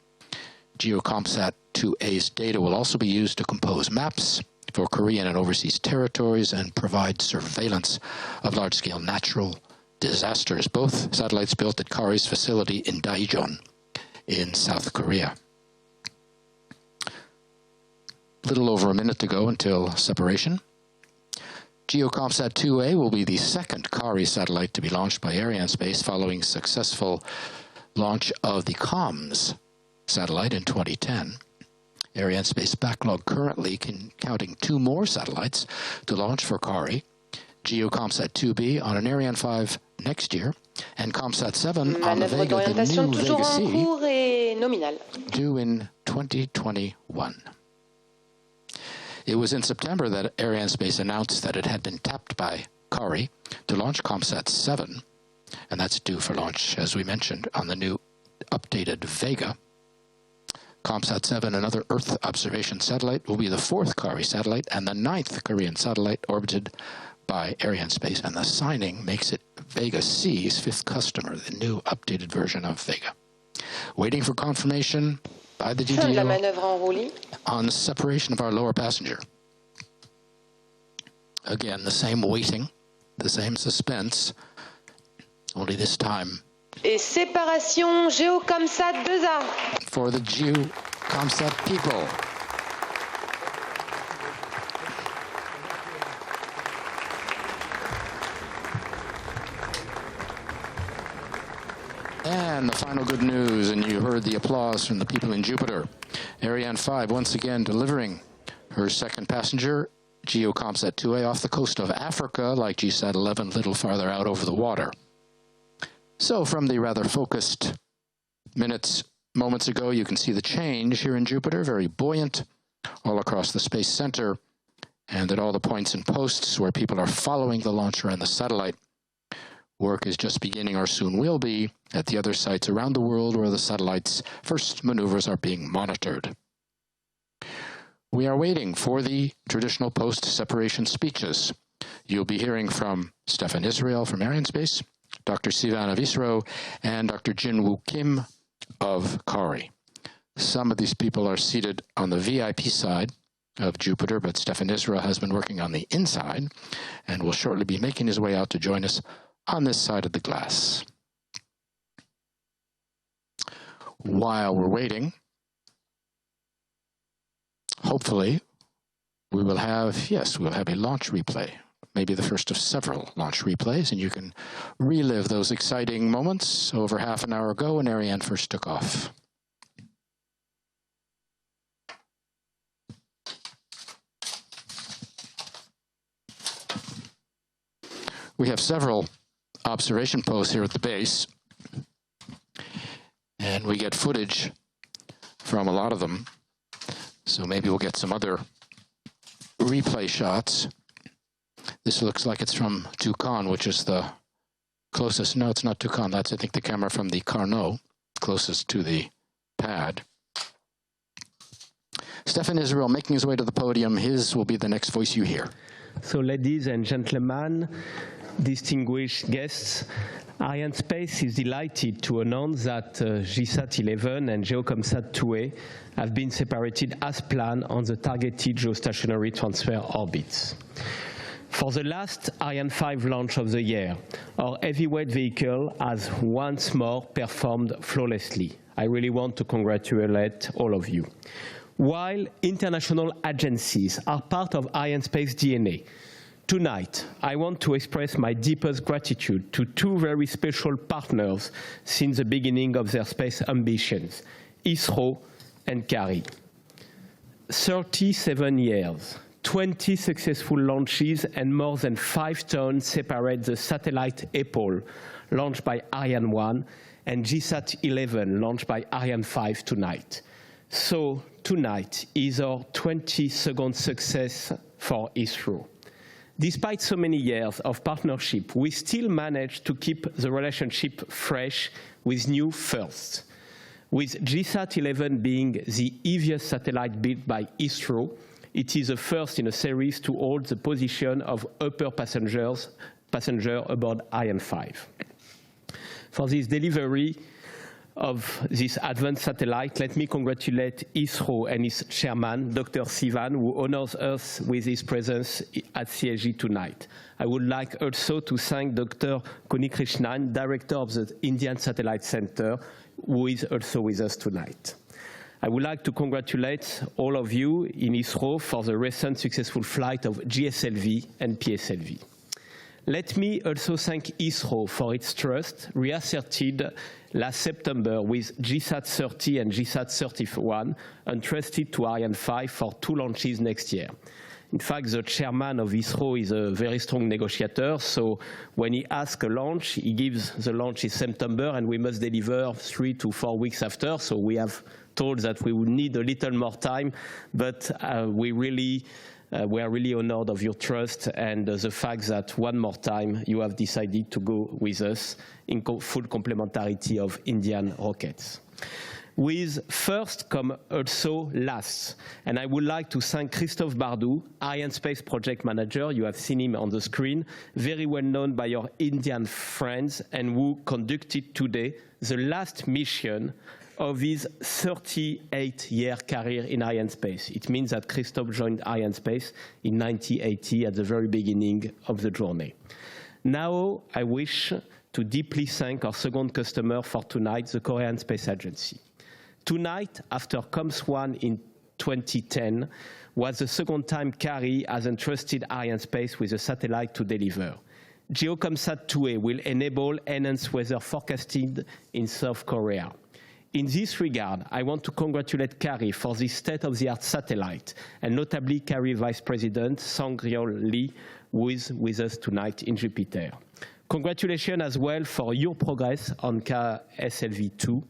GEO-KOMPSAT-2A's data will also be used to compose maps for Korean and overseas territories and provide surveillance of large-scale natural disasters. Both satellites built at KARI's facility in Daejeon in South Korea. Little over a minute to go until separation. GEO-KOMPSAT-2A will be the second KARI satellite to be launched by Arianespace following successful launch of the COMS satellite in 2010. Arianespace backlog currently counting 2 more satellites to launch for KARI. GEO-KOMPSAT-2B on an Ariane 5 next year, and KOMPSAT-7 on the Vega, the new Vega C, due in 2021. It was in September that Arianespace announced that it had been tapped by KARI to launch KOMPSAT-7, and that's due for launch, as we mentioned, on the new updated Vega. KOMPSAT-7, another Earth observation satellite, will be the 4th KARI satellite and the 9th Korean satellite orbited by Arianespace, and the signing makes it Vega C's 5th customer, the new updated version of Vega. Waiting for confirmation by the DDO on separation of our lower passenger. Again, the same waiting, the same suspense, only this time Et séparation GEO-KOMPSAT-2A. for the GEO-KOMPSAT people. And the final good news, and you heard the applause from the people in Jupiter. Ariane 5 once again delivering her second passenger, GEO-KOMPSAT-2A, off the coast of Africa, like GSAT-11, a little farther out over the water. So from the rather focused moments ago, you can see the change here in Jupiter, very buoyant all across the Space Center, and at all the points and posts where people are following the launcher and the satellite. Work is just beginning, or soon will be, at the other sites around the world where the satellite's first maneuvers are being monitored. We are waiting for the traditional post-separation speeches. You'll be hearing from Stefan Israel from Arianespace, Dr. Sivan of ISRO, and Dr. Jin-Woo Kim of KARI. Some of these people are seated on the VIP side of Jupiter, but Stefan Israel has been working on the inside and will shortly be making his way out to join us on this side of the glass. While we're waiting, hopefully we will have, we'll have a launch replay, maybe the first of several launch replays, and you can relive those exciting moments over half an hour ago when Ariane first took off. We have several observation posts here at the base, and we get footage from a lot of them, so maybe we'll get some other replay shots. This looks like it's from Toucan, which is the closest. No, it's not Toucan. That's, I think, the camera from the Carnot, closest to the pad. Stefan Israel making his way to the podium. His will be the next voice you hear. So, ladies and gentlemen, distinguished guests, Arianespace is delighted to announce that GSAT-11 and GEO-KOMPSAT-2A have been separated as planned on the targeted geostationary transfer orbits. For the last Ariane 5 launch of the year, our heavyweight vehicle has once more performed flawlessly. I really want to congratulate all of you. While international agencies are part of Arianespace DNA, tonight I want to express my deepest gratitude to two very special partners since the beginning of their space ambitions, ISRO and KARI. 37 years, 20 successful launches and more than 5 tons separate the satellite EPOL launched by Ariane 1 and GSAT-11 launched by Ariane 5 tonight. So tonight is our 22nd success for ISRO. Despite so many years of partnership, we still manage to keep the relationship fresh with new firsts. With GSAT-11 being the heaviest satellite built by ISRO, it is the first in a series to hold the position of upper passenger aboard Ariane 5. For this delivery of this advanced satellite, let me congratulate ISRO and its chairman, Dr. Sivan, who honors us with his presence at CSG tonight. I would like also to thank Dr. Krishnan, director of the Indian Satellite Center, who is also with us tonight. I would like to congratulate all of you in ISRO for the recent successful flight of GSLV and PSLV. Let me also thank ISRO for its trust reasserted last September with GSAT-30 and GSAT-31 entrusted to Ariane 5 for 2 launches next year. In fact, the chairman of ISRO is a very strong negotiator, so when he asks a launch, he gives the launch in September and we must deliver 3 to 4 weeks after, so we have told that we would need a little more time, but we are really honored of your trust and the fact that one more time you have decided to go with us in full complementarity of Indian rockets. With first come also last, and I would like to thank Christophe Bardou, Arianespace project manager. You have seen him on the screen, very well known by your Indian friends, and who conducted today the last mission of his 38-year career in Arianespace. It means that Christophe joined Arianespace in 1980 at the very beginning of the journey. Now I wish to deeply thank our second customer for tonight, the Korean Space Agency. Tonight, after COMS-1 in 2010, was the second time KARI has entrusted Arianespace with a satellite to deliver. GEO-KOMPSAT-2A will enable enhanced weather forecasting in South Korea. In this regard, I want to congratulate KARI for this state-of-the-art satellite, and notably KARI Vice President Sang-ryol Lee, who is with us tonight in Jupiter. Congratulations as well for your progress on KSLV-2,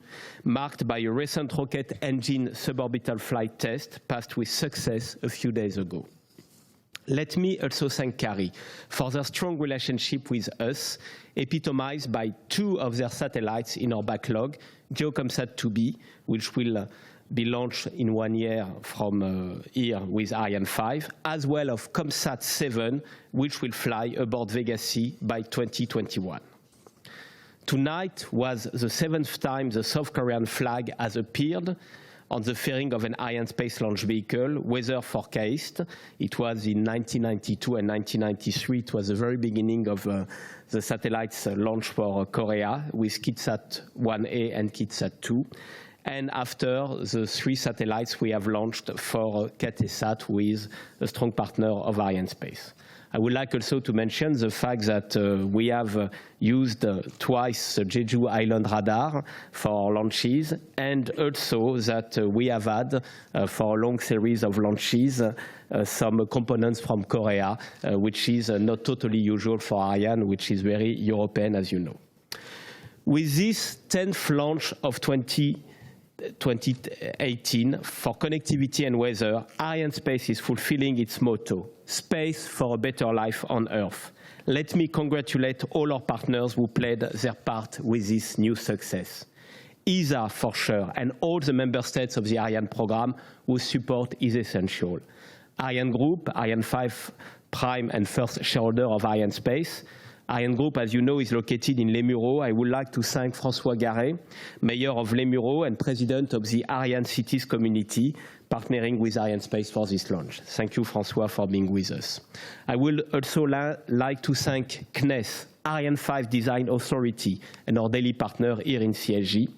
marked by a recent rocket engine suborbital flight test passed with success a few days ago. Let me also thank KARI for their strong relationship with us, epitomized by 2 of their satellites in our backlog, GEO-KOMPSAT-2B, which will be launched in 1 year from here with Ariane 5, as well as COMPSAT-7, which will fly aboard Vega-C by 2021. Tonight was the 7th time the South Korean flag has appeared on the fairing of an Arianespace launch vehicle, weather forecast. It was in 1992 and 1993. It was the very beginning of the satellites launch for Korea with KITSAT-1A and KITSAT-2. And after the 3 satellites we have launched for KTSat with a strong partner of Arianespace. I would like also to mention the fact that we have used twice the Jeju Island radar for launches, and also that we have had for a long series of launches some components from Korea, which is not totally usual for Ariane, which is very European, as you know. With this 10th launch of 2018 for connectivity and weather, Arianespace is fulfilling its motto, space for a better life on Earth. Let me congratulate all our partners who played their part with this new success. ESA for sure, and all the member states of the Ariane program whose support is essential. Ariane Group, Ariane 5 Prime and first shareholder of Arianespace, Ariane Group, as you know, is located in Les Mureaux. I would like to thank François Garret, Mayor of Les Mureaux and President of the Ariane Cities Community, partnering with Arianespace for this launch. Thank you, François, for being with us. I would also like to thank CNES, Ariane 5 Design Authority, and our daily partner here in CSG,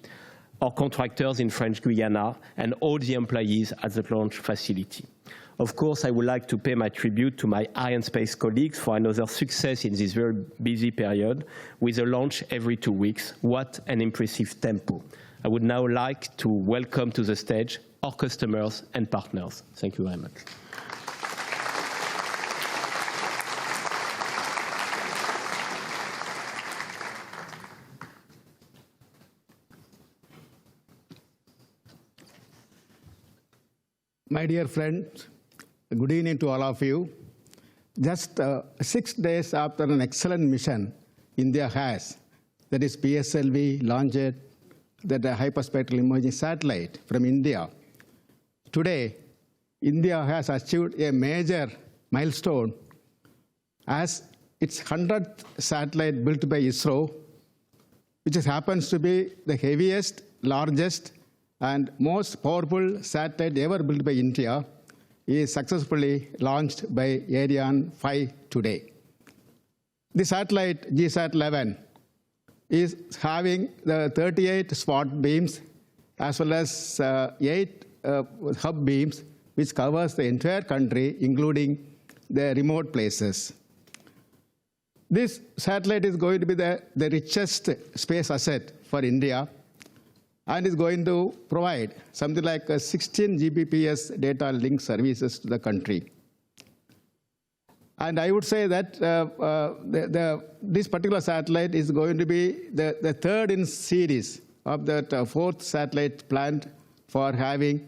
our contractors in French Guiana, and all the employees at the launch facility. Of course, I would like to pay my tribute to my Arianespace colleagues for another success in this very busy period, with a launch every 2 weeks. What an impressive tempo. I would now like to welcome to the stage our customers and partners. Thank you very much. My dear friends, good evening to all of you. Just 6 days after an excellent mission India has, that is PSLV launched that hyperspectral imaging satellite from India. Today, India has achieved a major milestone as its 100th satellite built by ISRO, which happens to be the heaviest, largest, and most powerful satellite ever built by India, is successfully launched by Ariane 5 today. The satellite GSAT-11 is having the 38 spot beams as well as 8 hub beams, which covers the entire country, including the remote places. This satellite is going to be the richest space asset for India, and is going to provide something like 16 Gbps data link services to the country. And I would say that this particular satellite is going to be the third in series of that fourth satellite planned for having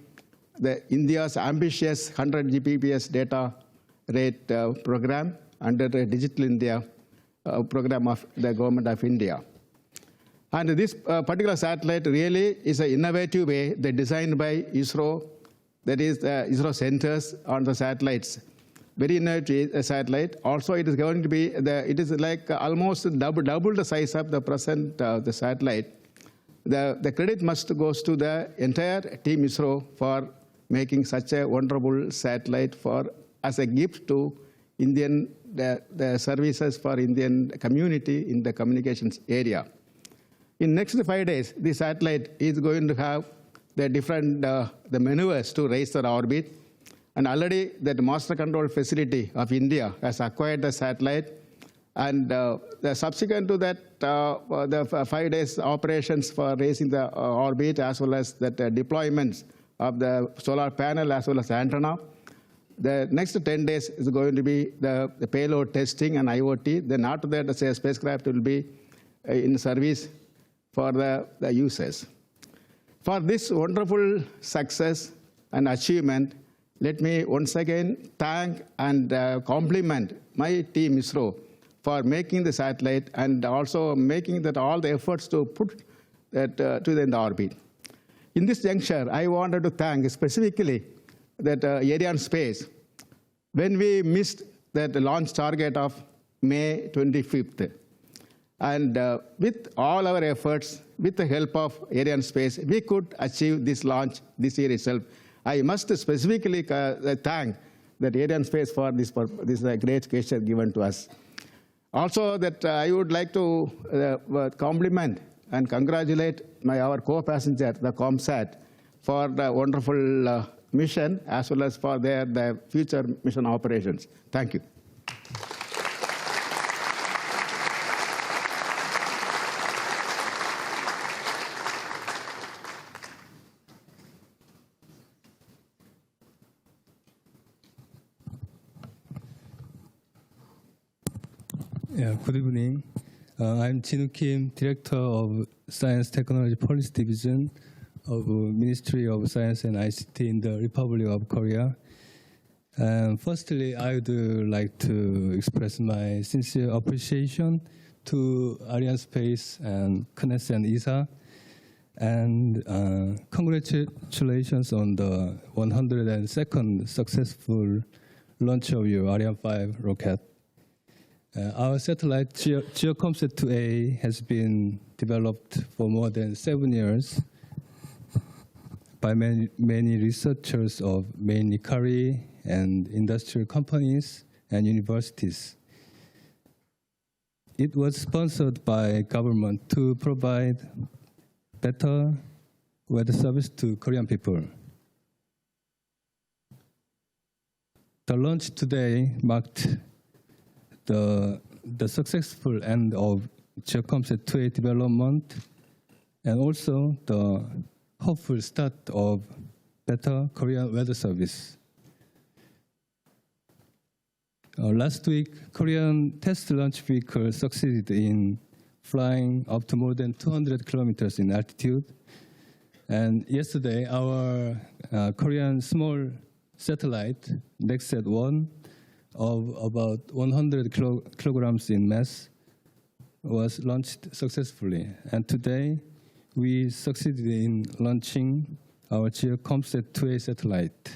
India's ambitious 100 Gbps data rate program under the Digital India program of the Government of India. And this particular satellite really is an innovative way designed by ISRO, that is the ISRO centers on the satellites. Very innovative satellite. Also, it is going to be, it is like almost double the size of the present the satellite. The credit must goes to the entire team ISRO for making such a wonderful satellite as a gift to Indian, the services for Indian community in the communications area. In next 5 days, the satellite is going to have the different the maneuvers to raise the orbit, and already that master control facility of India has acquired the satellite, and the subsequent to that the 5 days operations for raising the orbit, as well as that deployments of the solar panel as well as antenna. The next 10 days is going to be the payload testing and IoT. Then after that, the spacecraft will be in service for the users. For this wonderful success and achievement, let me once again thank and compliment my team ISRO for making the satellite and also making that all the efforts to put that to the orbit. In this juncture, I wanted to thank specifically that Arianespace, when we missed that launch target of May 25th. And with all our efforts, with the help of Arianespace, we could achieve this launch this year itself. I must specifically thank that Arianespace for this great gesture given to us. Also, that I would like to compliment and congratulate our co-passenger, the KOMPSAT, for the wonderful mission as well as for their future mission operations. Thank you. Yeah, good evening. I'm Jinwoo Kim, Director of Science Technology Policy Division of Ministry of Science and ICT in the Republic of Korea. Firstly, I would like to express my sincere appreciation to Arianespace and CNES and ESA, and congratulations on the 102nd successful launch of your Ariane 5 rocket. Our satellite GEO-KOMPSAT-2A has been developed for more than 7 years by many researchers of mainly KARI and industrial companies and universities. It was sponsored by government to provide better weather service to Korean people. The launch today marked the successful end of GEO-KOMPSAT-2A development and also the hopeful start of better Korean weather service. Last week, Korean test launch vehicle succeeded in flying up to more than 200 kilometers in altitude. And yesterday, our Korean small satellite, GSAT-11, of about 100 kilograms in mass, was launched successfully. And today, we succeeded in launching our GEO-KOMPSAT-2A satellite.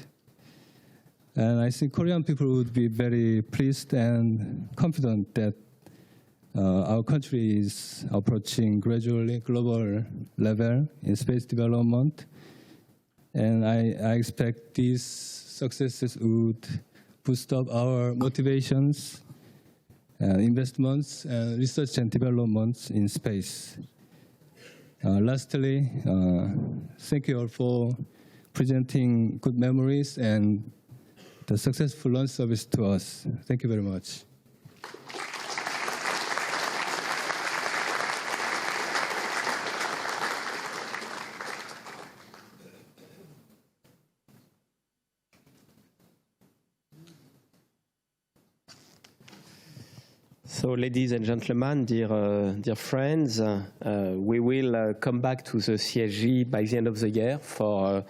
And I think Korean people would be very pleased and confident that our country is approaching gradually global level in space development. And I expect these successes would boost up our motivations, investments, research and developments in space. Lastly, thank you all for presenting good memories and the successful launch service to us. Thank you very much. So, ladies and gentlemen, dear friends, we will come back to the CSG by the end of the year for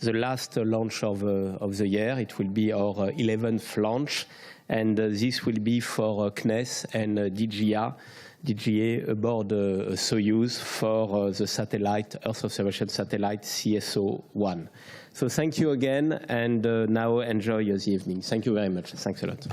the last launch of the year. It will be our 11th launch, and this will be for CNES and DGA aboard Soyuz for the satellite, Earth observation satellite CSO-1. So thank you again, and now enjoy the evening. Thank you very much. Thanks a lot.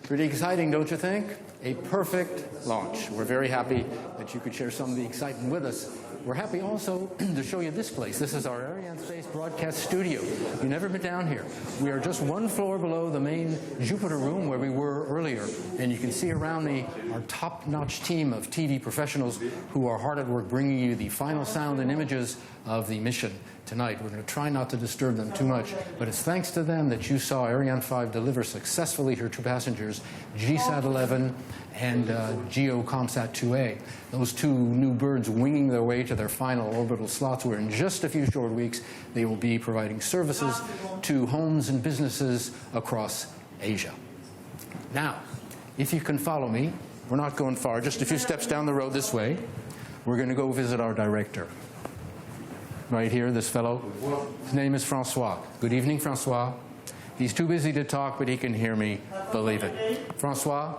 Pretty exciting, don't you think? A perfect launch. We're very happy that you could share some of the excitement with us. We're happy also to show you this place. This is our Arianespace broadcast studio. You've never been down here. We are just one floor below the main Jupiter room where we were earlier. And you can see around me our top-notch team of TV professionals who are hard at work bringing you the final sound and images of the mission tonight. We're going to try not to disturb them too much, but it's thanks to them that you saw Ariane 5 deliver successfully her two passengers, GSAT-11 and GEO-KOMPSAT-2A. Those two new birds winging their way to their final orbital slots, where in just a few short weeks they will be providing services to homes and businesses across Asia. Now, if you can follow me, we're not going far, just a few steps down the road this way. We're going to go visit our director. Right here, this fellow. His name is Francois. Good evening, Francois. He's too busy to talk, but he can hear me, believe it. Francois,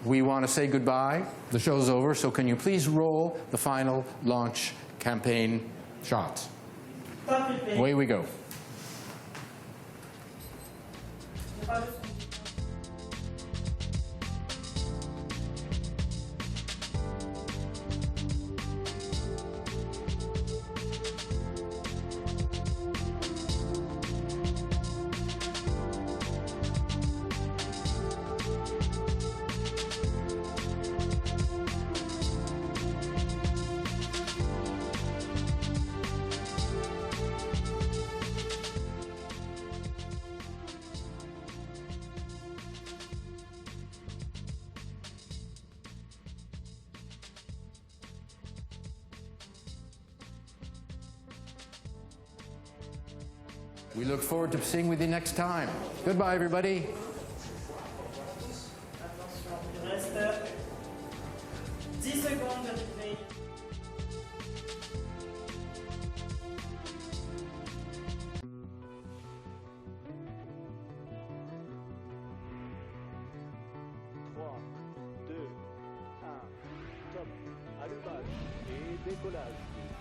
we want to say goodbye. The show's over, so can you please roll the final launch campaign shots? Away we go. We look forward to seeing with you next time. Goodbye, everybody. Two. décollage.